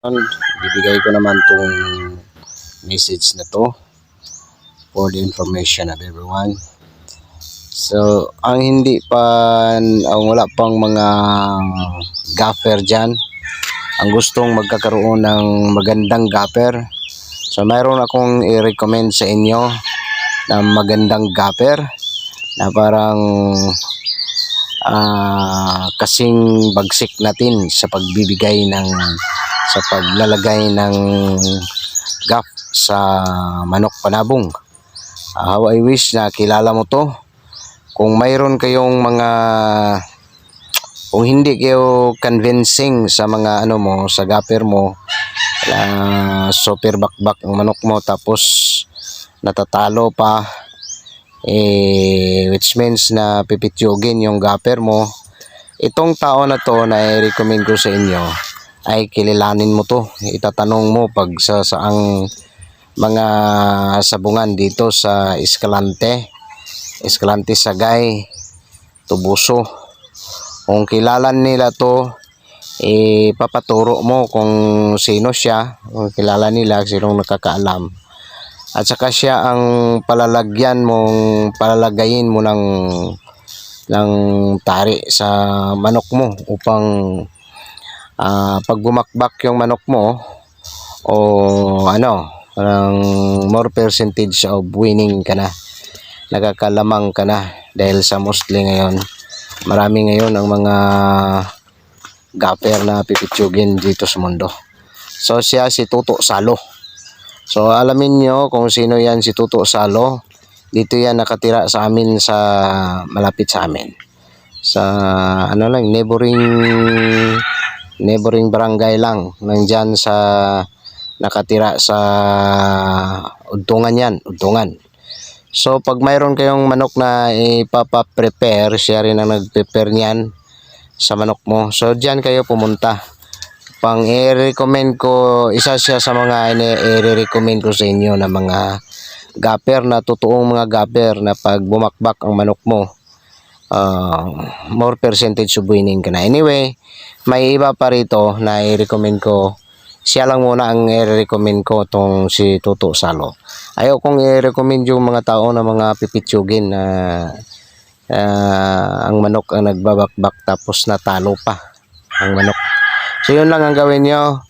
Bibigay ko naman tong message na to for the information of everyone. So, ang hindi pa, wala pang mga gaffer dyan, ang gustong magkakaroon ng magandang gaffer, so mayroon akong i-recommend sa inyo na magandang gaffer na parang kasing bagsik natin sa pagbibigay ng, sa paglalagay ng gaff sa manok panabong. How I wish na kilala mo to. Kung mayroon kayong mga, kung hindi kayo convincing sa mga ano mo, sa gaffer mo, super bakbak ang manok mo tapos natatalo pa, which means na pipitugin yung gaffer mo, itong tao na to na i-recommend ko sa inyo ay kilalanin mo to. Itatanong mo pag sa saang mga sabungan dito sa Escalante, Sagay, Tubuso. Kung kilala nila to, papaturo mo kung sino siya, kung kilala nila, sinong nakakaalam. At saka siya ang palalagayin mo ng tari sa manok mo upang pag bumakbak yung manok mo o ano, parang more percentage of winning ka na, nakakalamang ka na. Dahil sa mostly ngayon, marami ngayon ang mga gaffer na pipitsugin dito sa mundo. So siya si Tuto Salo. So alamin nyo kung sino yan si Tuto Salo. Dito yan nakatira sa amin, sa malapit sa amin, sa ano lang, neighboring barangay lang, nandyan sa nakatira sa Udtungan yan, Udtungan. So pag mayroon kayong manok na ipapa-prepare, siya rin ang nag-prepare niyan sa manok mo. So diyan kayo pumunta. Pang i-recommend ko, isa siya sa mga i-recommend ko sa inyo na mga gaffer, na totoong mga gaffer na pag bumakbak ang manok mo, more percentage of winning ka na. Anyway, may iba pa rito na i-recommend ko. Siya lang muna ang i-recommend ko, tong si Tuto Salo. Ayaw kong i-recommend yung mga tao na mga pipitsugin na ang manok ang nagbabakbak tapos natalo pa ang manok. So yun lang ang gawin nyo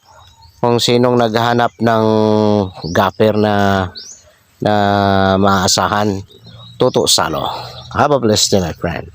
kung sinong naghahanap ng gaffer na maasahan. Tuto Salo. Have a blessed day, my friend.